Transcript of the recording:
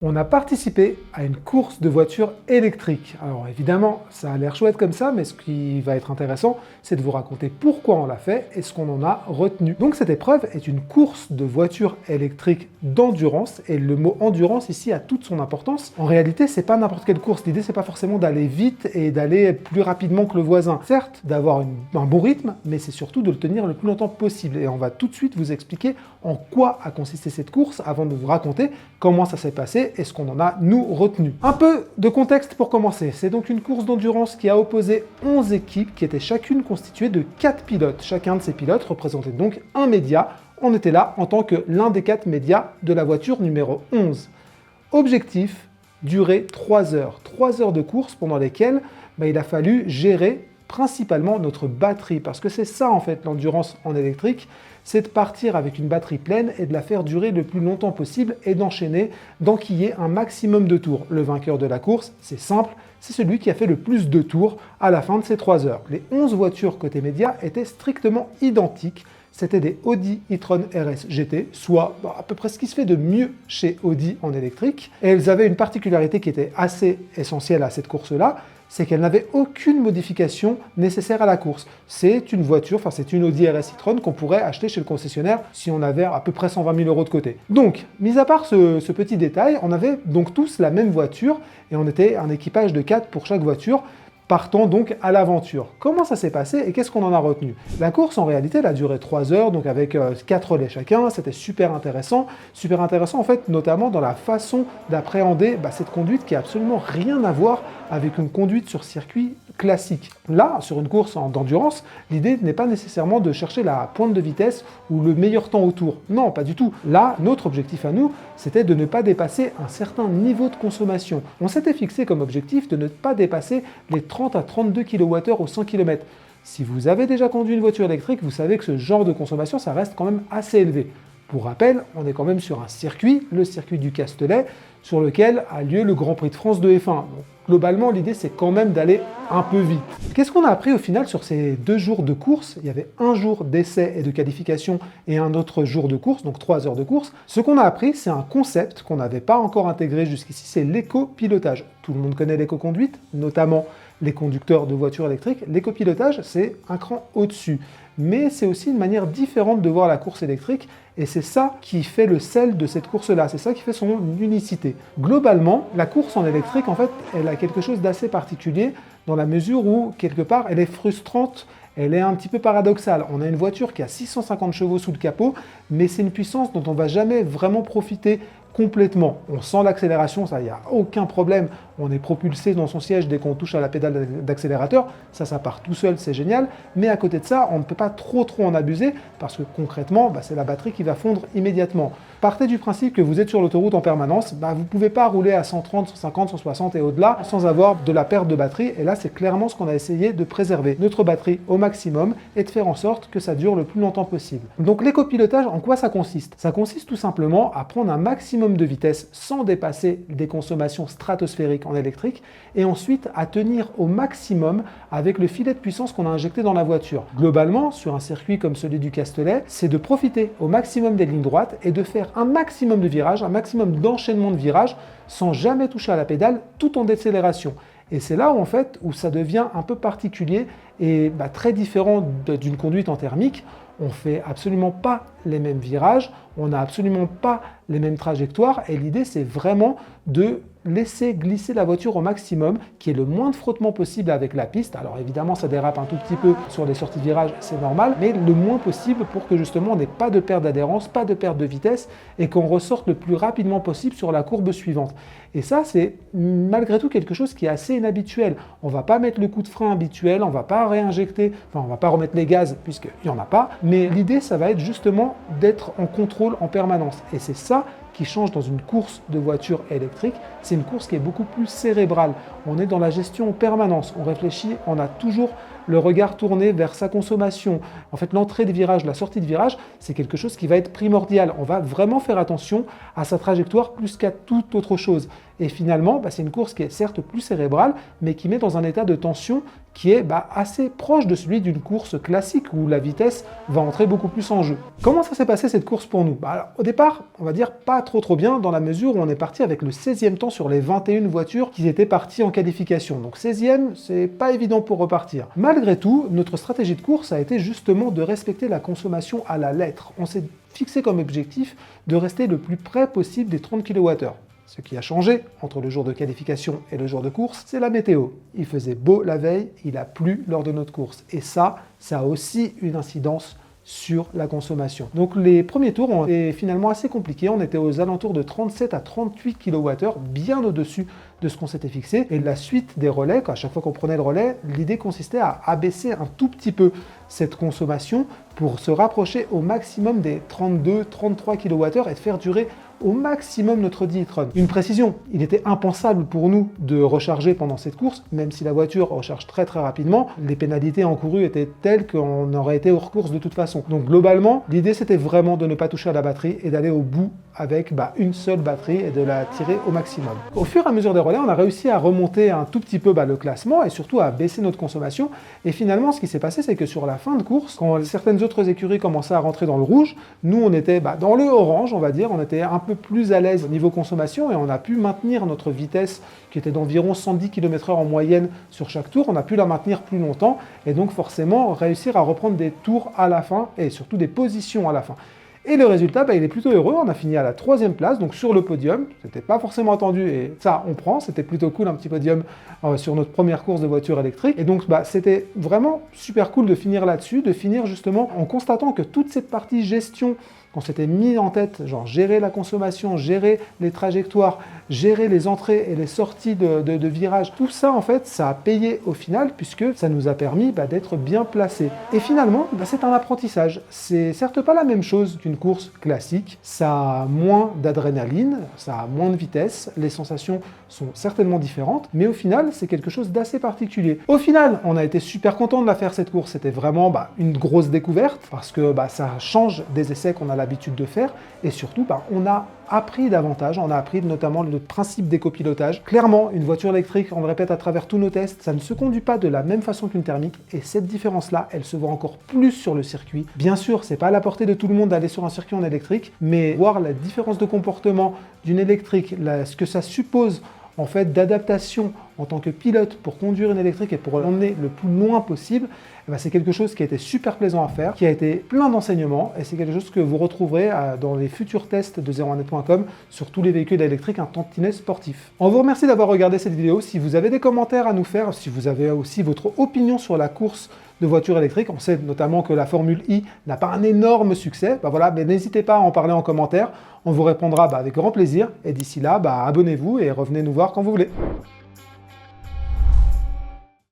On a participé à une course de voitures électriques. Alors évidemment, ça a l'air chouette comme ça, mais ce qui va être intéressant, c'est de vous raconter pourquoi on l'a fait et ce qu'on en a retenu. Donc cette épreuve est une course de voitures électriques d'endurance, et le mot endurance ici a toute son importance. En réalité, c'est pas n'importe quelle course. L'idée, c'est pas forcément d'aller vite et d'aller plus rapidement que le voisin. Certes, d'avoir un bon rythme, mais c'est surtout de le tenir le plus longtemps possible. Et on va tout de suite vous expliquer en quoi a consisté cette course avant de vous raconter comment ça s'est passé et ce qu'on en a, nous, retenu. Un peu de contexte pour commencer. C'est donc une course d'endurance qui a opposé 11 équipes qui étaient chacune constituées de 4 pilotes. Chacun de ces pilotes représentait donc un média. On était là en tant que l'un des 4 médias de la voiture numéro 11. Objectif, durer 3 heures. 3 heures de course pendant lesquelles il a fallu gérer principalement notre batterie, parce que c'est ça en fait l'endurance en électrique, c'est de partir avec une batterie pleine et de la faire durer le plus longtemps possible et d'enchaîner, d'enquiller un maximum de tours. Le vainqueur de la course, c'est simple, c'est celui qui a fait le plus de tours à la fin de ces 3 heures. Les 11 voitures côté média étaient strictement identiques. C'était des Audi e-tron RS GT, soit à peu près ce qui se fait de mieux chez Audi en électrique. Et elles avaient une particularité qui était assez essentielle à cette course-là, c'est qu'elle n'avait aucune modification nécessaire à la course. C'est une voiture, c'est une Audi RS e-tron qu'on pourrait acheter chez le concessionnaire si on avait à peu près 120 000 € de côté. Donc, mis à part ce petit détail, on avait donc tous la même voiture et on était un équipage de 4 pour chaque voiture, partant donc à l'aventure. Comment ça s'est passé et qu'est-ce qu'on en a retenu? La course, en réalité, elle a duré 3 heures, donc avec 4 relais chacun. C'était super intéressant en fait, notamment dans la façon d'appréhender cette conduite qui a absolument rien à voir avec une conduite sur circuit classique. Là, sur une course d'endurance, l'idée n'est pas nécessairement de chercher la pointe de vitesse ou le meilleur temps autour. Non, pas du tout. Là, notre objectif à nous, c'était de ne pas dépasser un certain niveau de consommation. On s'était fixé comme objectif de ne pas dépasser les 30 à 32 kWh au 100 km. Si vous avez déjà conduit une voiture électrique, vous savez que ce genre de consommation, ça reste quand même assez élevé. Pour rappel, on est quand même sur un circuit, le circuit du Castellet, sur lequel a lieu le Grand Prix de France de F1. Donc, globalement, l'idée, c'est quand même d'aller un peu vite. Qu'est-ce qu'on a appris au final sur ces 2 jours de course? Il y avait un jour d'essai et de qualification et un autre jour de course, donc 3 heures de course. Ce qu'on a appris, c'est un concept qu'on n'avait pas encore intégré jusqu'ici, c'est l'éco-pilotage. Tout le monde connaît l'éco-conduite, notamment les conducteurs de voitures électriques. L'éco-pilotage, c'est un cran au-dessus. Mais c'est aussi une manière différente de voir la course électrique, et c'est ça qui fait le sel de cette course-là, c'est ça qui fait son unicité. Globalement, la course en électrique, en fait, elle a quelque chose d'assez particulier, dans la mesure où, quelque part, elle est frustrante, elle est un petit peu paradoxale. On a une voiture qui a 650 chevaux sous le capot, mais c'est une puissance dont on ne va jamais vraiment profiter complètement. On sent l'accélération, ça, il n'y a aucun problème. On est propulsé dans son siège dès qu'on touche à la pédale d'accélérateur. Ça part tout seul, c'est génial. Mais à côté de ça, on ne peut pas trop en abuser parce que concrètement, c'est la batterie qui va fondre immédiatement. Partez du principe que vous êtes sur l'autoroute en permanence, vous ne pouvez pas rouler à 130, 150, 160 et au-delà sans avoir de la perte de batterie. Et là, c'est clairement ce qu'on a essayé de préserver. Notre batterie au maximum et de faire en sorte que ça dure le plus longtemps possible. Donc l'éco-pilotage, en quoi ça consiste? Ça consiste tout simplement à prendre un maximum de vitesse sans dépasser des consommations stratosphériques en électrique et ensuite à tenir au maximum avec le filet de puissance qu'on a injecté dans la voiture. Globalement, sur un circuit comme celui du Castellet, c'est de profiter au maximum des lignes droites et de faire un maximum de virages, un maximum d'enchaînement de virages sans jamais toucher à la pédale tout en décélération. Et c'est là où ça devient un peu particulier et très différent d'une conduite en thermique. On ne fait absolument pas les mêmes virages, on n'a absolument pas les mêmes trajectoires et l'idée c'est vraiment de laisser glisser la voiture au maximum, qu'il y ait le moins de frottement possible avec la piste. Alors évidemment ça dérape un tout petit peu sur les sorties de virage, c'est normal, mais le moins possible pour que justement on n'ait pas de perte d'adhérence, pas de perte de vitesse et qu'on ressorte le plus rapidement possible sur la courbe suivante. Et ça c'est malgré tout quelque chose qui est assez inhabituel. On ne va pas mettre le coup de frein habituel, on ne va pas réinjecter, on ne va pas remettre les gaz puisqu'il n'y en a pas, mais l'idée ça va être justement d'être en contrôle en permanence. Et c'est ça qui change dans une course de voiture électrique, c'est une course qui est beaucoup plus cérébrale. On est dans la gestion en permanence, on réfléchit, on a toujours le regard tourné vers sa consommation. En fait, l'entrée de virage, la sortie de virage, c'est quelque chose qui va être primordial. On va vraiment faire attention à sa trajectoire plus qu'à toute autre chose. Et finalement, c'est une course qui est certes plus cérébrale, mais qui met dans un état de tension qui est assez proche de celui d'une course classique où la vitesse va entrer beaucoup plus en jeu. Comment ça s'est passé cette course pour nous? Alors, au départ, on va dire pas trop bien dans la mesure où on est parti avec le 16e temps sur les 21 voitures qui étaient parties en qualification. Donc 16e, c'est pas évident pour repartir. Malgré tout, notre stratégie de course a été justement de respecter la consommation à la lettre. On s'est fixé comme objectif de rester le plus près possible des 30 kWh. Ce qui a changé entre le jour de qualification et le jour de course, c'est la météo. Il faisait beau la veille, il a plu lors de notre course. Et ça a aussi une incidence sur la consommation. Donc les premiers tours ont été finalement assez compliqués. On était aux alentours de 37 à 38 kWh, bien au-dessus de ce qu'on s'était fixé. Et la suite des relais, à chaque fois qu'on prenait le relais, l'idée consistait à abaisser un tout petit peu cette consommation pour se rapprocher au maximum des 32-33 kWh et de faire durer au maximum notre e-tron. Une précision, il était impensable pour nous de recharger pendant cette course, même si la voiture recharge très rapidement, les pénalités encourues étaient telles qu'on aurait été hors course de toute façon. Donc globalement, l'idée c'était vraiment de ne pas toucher à la batterie et d'aller au bout avec une seule batterie et de la tirer au maximum. Au fur et à mesure des relais, on a réussi à remonter un tout petit peu le classement et surtout à baisser notre consommation. Et finalement, ce qui s'est passé, c'est que sur la fin de course, quand certaines autres écuries commençaient à rentrer dans le rouge, nous on était dans le orange, on va dire, on était un peu plus à l'aise au niveau consommation et on a pu maintenir notre vitesse qui était d'environ 110 km/h en moyenne sur chaque tour. On a pu la maintenir plus longtemps et donc forcément réussir à reprendre des tours à la fin et surtout des positions à la fin. Et le résultat, il est plutôt heureux. On a fini à la 3e place, donc sur le podium. C'était pas forcément attendu et ça, on prend. C'était plutôt cool, un petit podium sur notre première course de voiture électrique. Et donc, c'était vraiment super cool de finir là-dessus, de finir justement en constatant que toute cette partie gestion qu'on s'était mis en tête, genre gérer la consommation, gérer les trajectoires, gérer les entrées et les sorties de virages, tout ça en fait, ça a payé au final puisque ça nous a permis d'être bien placés. Et finalement, c'est un apprentissage. C'est certes pas la même chose qu'une course classique, ça a moins d'adrénaline, ça a moins de vitesse, les sensations sont certainement différentes, mais au final, c'est quelque chose d'assez particulier. Au final, on a été super content de la faire cette course, c'était vraiment une grosse découverte parce que ça change des essais qu'on a l'habitude de faire et surtout on a appris davantage, on a appris notamment le principe d'écopilotage. Clairement, une voiture électrique, on le répète à travers tous nos tests, ça ne se conduit pas de la même façon qu'une thermique et cette différence-là, elle se voit encore plus sur le circuit. Bien sûr, c'est pas à la portée de tout le monde d'aller sur un circuit en électrique, mais voir la différence de comportement d'une électrique, ce que ça suppose en fait d'adaptation en tant que pilote pour conduire une électrique et pour l'emmener le plus loin possible, c'est quelque chose qui a été super plaisant à faire, qui a été plein d'enseignements et c'est quelque chose que vous retrouverez dans les futurs tests de 01net.com sur tous les véhicules électriques, un tantinet sportif. On vous remercie d'avoir regardé cette vidéo. Si vous avez des commentaires à nous faire, si vous avez aussi votre opinion sur la course de voitures électriques, on sait notamment que la Formule I n'a pas un énorme succès, mais n'hésitez pas à en parler en commentaire, on vous répondra avec grand plaisir et d'ici là, abonnez-vous et revenez nous voir quand vous voulez.